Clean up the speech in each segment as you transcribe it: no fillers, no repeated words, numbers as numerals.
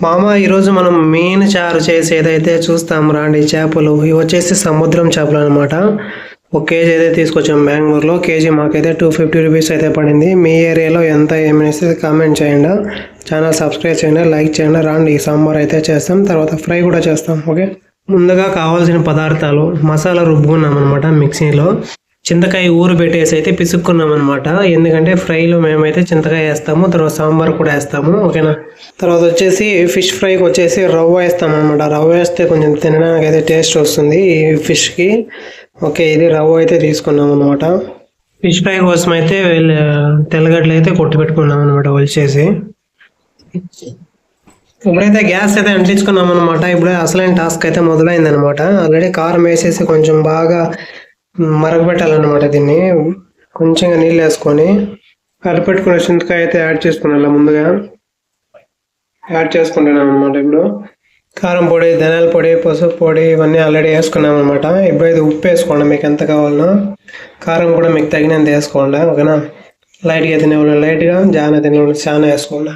మామ ఈరోజు మనం మెయిన్ చారు చేసేదైతే చూస్తాం రాండి. చేపలు ఇవి వచ్చేసి సముద్రం చేపలు అనమాట. ఒక కేజీ అయితే తీసుకొచ్చాం బెంగళూరులో. కేజీ మాకైతే 250 రూపీస్ అయితే పడింది. మీ ఏరియాలో ఎంత ఏమనేసి కామెంట్ చేయండి. ఛానల్ సబ్స్క్రైబ్ చేయండి, లైక్ చేయండి. రాండి సాంబార్ అయితే చేస్తాం, తర్వాత ఫ్రై కూడా చేస్తాం. ఓకే, ముందుగా కావాల్సిన పదార్థాలు మసాలా రుబ్బుకున్నాం అనమాట. మిక్సీలో చింతకాయ ఊరు పెట్టేసి అయితే పిసుక్కున్నాం అనమాట. ఎందుకంటే ఫ్రైలో మేమైతే చింతకాయ వేస్తాము, తర్వాత సాంబార్ కూడా వేస్తాము. ఓకేనా, తర్వాత వచ్చేసి ఫిష్ ఫ్రైకి వచ్చేసి రవ్వ వేస్తాం అనమాట. రవ్వ వేస్తే కొంచెం తినడానికి అయితే టేస్ట్ వస్తుంది ఈ ఫిష్కి. ఓకే, ఇది రవ్వ అయితే తీసుకున్నాం అనమాట. ఫిష్ ఫ్రై కోసం అయితే తెల్లగడ్డలు అయితే కొట్టి పెట్టుకున్నాం అనమాట ఒలిచేసి. ఇప్పుడైతే గ్యాస్ అయితే అంటించుకున్నాం అనమాట. ఇప్పుడే అసలైన టాస్క్ అయితే మొదలైంది అనమాట. ఆల్రెడీ కారం వేసేసి కొంచెం బాగా మరగబెట్టాలన్నమాట. దీన్ని కొంచెం నీళ్ళు వేసుకొని కలిపెట్టుకున్న చింతకాయ అయితే యాడ్ చేసుకున్నాను. ముందుగా యాడ్ చేసుకుంటున్నాం అనమాట. ఇప్పుడు కారం పొడి, ధనియాల పొడి, పసుపు పొడి ఇవన్నీ ఆల్రెడీ వేసుకున్నాం అనమాట. ఇప్పుడైతే ఉప్పు వేసుకోండి మీకు ఎంత కావాలన్నా. కారం కూడా మీకు తగినంత వేసుకోండి. ఓకేనా, లైట్గా తినేవాళ్ళు లైట్గా, జాన తినేవాళ్ళు చాలా వేసుకోండి.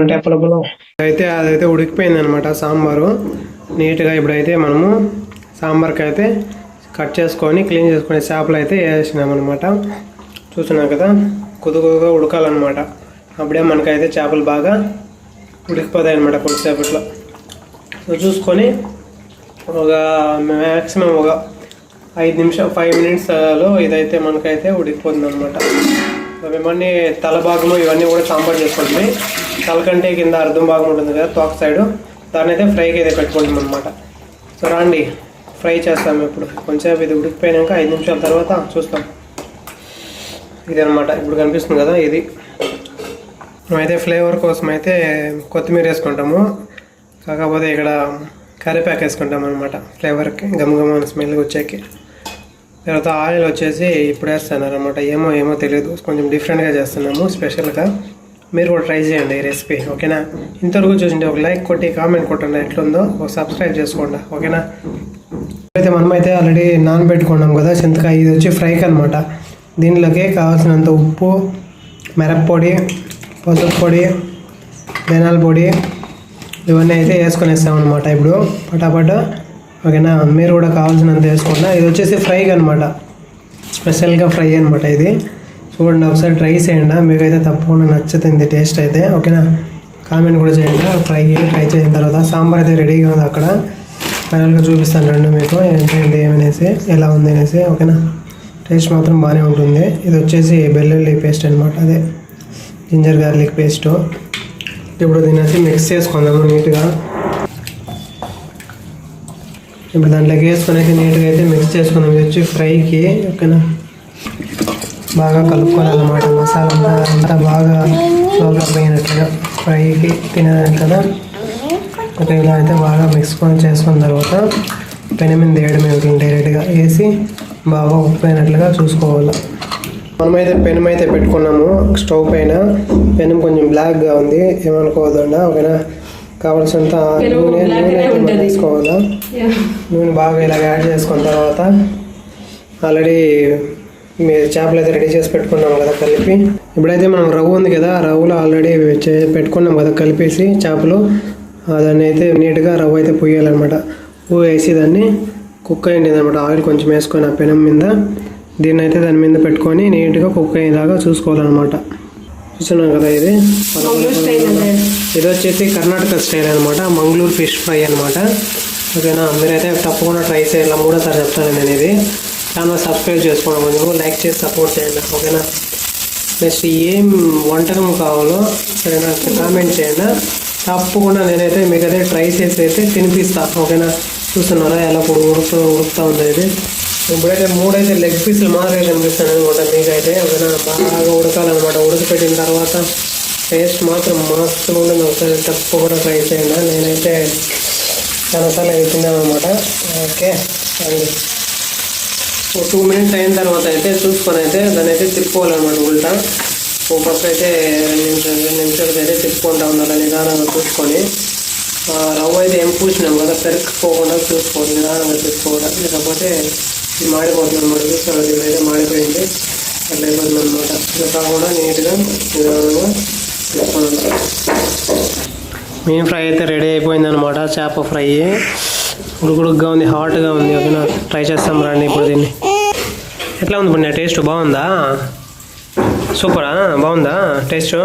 అంటే పొలం అయితే అదైతే ఉడికిపోయింది అనమాట సాంబారు నీట్గా. ఇప్పుడైతే మనము సాంబార్కి అయితే కట్ చేసుకొని క్లీన్ చేసుకునే చేపలు అయితే వేసినాం అనమాట. చూస్తున్నాం కదా, కుదుకుగా ఉడకాలన్నమాట. అప్పుడే మనకైతే చేపలు బాగా ఉడికిపోతాయి అనమాట కొద్దిసేపట్లో. చూసుకొని ఒక మ్యాక్సిమం ఒక 5 మినిట్స్లో ఇదైతే మనకైతే ఉడికిపోతుంది అనమాట. ఇవన్నీ తల భాగము ఇవన్నీ కూడా సాంబార్ చేసుకుంటుంది. తలకంటే కింద అర్ధం భాగం ఉంటుంది కదా తోక సైడు, దాన్ని అయితే ఫ్రైకి అయితే పెట్టుకుంటాం అనమాట. సో రాండి ఫ్రై చేస్తాము. ఇప్పుడు కొంచెం ఇది ఉడికిపోయాక 5 నిమిషాల తర్వాత చూస్తాం. ఇది అనమాట ఇప్పుడు కనిపిస్తుంది కదా, ఇది మేమైతే ఫ్లేవర్ కోసం అయితే కొత్తిమీర వేసుకుంటాము. కాకపోతే ఇక్కడ కరివేపాకు వేసుకుంటాం అనమాట ఫ్లేవర్కి, గమగమ స్మెల్ వచ్చేకి. తర్వాత ఆయిల్ వచ్చేసి ఇప్పుడు వేస్తున్నారు అనమాట. ఏమో తెలియదు, కొంచెం డిఫరెంట్గా చేస్తున్నాము స్పెషల్గా. మీరు కూడా ట్రై చేయండి ఈ రెసిపీ. ఓకేనా, ఇంతవరకు చూసింటే ఒక లైక్ కొట్టి కామెంట్ కొట్టండి ఎట్లుందో, ఒక సబ్స్క్రైబ్ చేసుకోండి. ఓకేనా, అయితే మనమైతే ఆల్రెడీ నానబెట్టుకున్నాం కదా చింతకాయ. ఇది వచ్చి ఫ్రైకి అనమాట. దీనిలోకి కావాల్సినంత ఉప్పు, మిరప్పొడి, పసుపు పొడి, ధనియాల పొడి ఇవన్నీ అయితే వేసుకొనేస్తామన్నమాట ఇప్పుడు పటాపట. ఓకేనా, మీరు కూడా కావాల్సినంత వేసుకోండి. ఇది వచ్చేసి ఫ్రైకి అనమాట, స్పెషల్గా ఫ్రై అనమాట. ఇది చూడండి, ఒకసారి ట్రై చేయండి. మీకైతే తప్పకుండా నచ్చుతుంది టేస్ట్ అయితే. ఓకేనా, కామెంట్ కూడా చేయండి. ట్రై చేసిన తర్వాత సాంబార్ అయితే రెడీగా ఉంది. అక్కడ ఫైనల్గా చూపిస్తాను రండి మీకు ఏంటంటే ఏమనేసి, ఎలా ఉంది అనేసి. ఓకేనా, టేస్ట్ మాత్రం బాగానే ఉంటుంది. ఇది వచ్చేసి వెల్లుల్లి పేస్ట్ అనమాట, అదే జింజర్ గార్లిక్ పేస్టు. ఇప్పుడు దీన్ని అయితే మిక్స్ చేసుకుందాము నీట్గా. ఇప్పుడు దాంట్లోకి వేసుకొని అయితే నీట్గా అయితే మిక్స్ చేసుకుందాం. ఇది వచ్చి ఫ్రైకి. ఓకేనా, బాగా కలుపుకోవాలన్నమాట. మసాలా అంతా బాగా లోపల పోయినట్లుగా ఫ్రైకి తినేదానికన్నా. ఓకే, ఇలా అయితే బాగా మిక్స్ చేసుకున్న తర్వాత పెనం మీద వేయడమే. డైరెక్ట్గా వేసి బాగా ఉప్పు చూసుకోవాలి. మనమైతే పెనం అయితే పెట్టుకున్నాము స్టవ్ పైన. పెనం కొంచెం బ్లాక్గా ఉంది, ఏమనుకోవద్దండి. ఓకేనా, కావాల్సినంత నూనె అయితే తీసుకోవాలా. నూనె బాగా ఇలా యాడ్ చేసుకున్న తర్వాత ఆల్రెడీ మీరు చేపలు అయితే రెడీ చేసి పెట్టుకున్నాం కదా కలిపి. ఇప్పుడైతే మనం రవ్వ ఉంది కదా, రవ్వలో ఆల్రెడీ పెట్టుకున్నాం కదా కలిపేసి చేపలు. దాన్ని అయితే నీట్గా రవ్వ అయితే పొయ్యాలన్నమాట. వేసి దాన్ని కుక్ అయ్యింది అనమాట. ఆయిల్ కొంచెం వేసుకొని ఆ పెనం మీద దీన్ని అయితే దాని మీద పెట్టుకొని నీట్గా కుక్ అయ్యేలాగా చూసుకోవాలన్నమాట. చూస్తున్నాం కదా, ఇది వచ్చేసి కర్ణాటక స్టైల్ అనమాట, మంగళూరు ఫిష్ ఫ్రై అనమాట. ఓకేనా, మీరైతే తప్పకుండా ట్రై చేయాలి. 3సారి చెప్తాను నేను. ఇది ఛానల్ సబ్స్క్రైబ్ చేసుకోండి, కొంచెం లైక్ చేసి సపోర్ట్ చేయండి. ఓకేనా, నెక్స్ట్ ఏం వంటకం కావాలో సరేనా కామెంట్ చేయండి. తప్పకుండా నేనైతే మీకైతే ట్రై చేసి అయితే తినిపిస్తాను. ఓకేనా, చూస్తున్నారా ఎలా ఉడుకుతూ ఉంది. ఇది ఇప్పుడైతే 3 లెగ్ పీసులు మాత్రమే కనిపిస్తాను అనమాట మీకైతే. ఓకేనా, బాగా ఉడకాలన్నమాట. ఉడకపెట్టిన తర్వాత టేస్ట్ మాత్రం మస్తుగా ఉంటుంది. ఒకసారి తప్పకుండా ట్రై చేయండి. నేనైతే చాలాసార్లు అయితే తిన్నాను అనమాట. ఓకే, 2 మినిట్స్ అయిన తర్వాత అయితే చూసుకొని అయితే దాన్ని అయితే తిప్పుకోవాలన్నమాట. ఉల్టా ఓ పక్క అయితే 2 నిమిషాలకి అయితే తిప్పుకుంటా ఉండాలి నిదానంగా చూసుకొని. రవ్వ అయితే ఏం పూసినాం కదా, పెరుక్కోకుండా చూసుకోవాలి, నిదానంగా తిప్పుకోవాలి. లేకపోతే ఇది మాడిపోతుంది అనమాట. చూసుకోవాలి, ఇదైతే మాడిపోయింది. అట్లా అయిపోతుంది అనమాట. ఇలా కాకుండా నీట్గా నిదానంగా తిప్పుకోవాలి. మీన్ ఫ్రై అయితే రెడీ అయిపోయింది అనమాట. చేప ఫ్రై ఉడుకుడుగ్గా ఉంది, హాట్గా ఉంది. ఓకేనా, ట్రై చేస్తాం రండి ఇప్పుడు దీన్ని. ఎట్లా ఉంది పుణ్య? టేస్ట్ బాగుందా? సూపరా? బాగుందా టేస్ట్?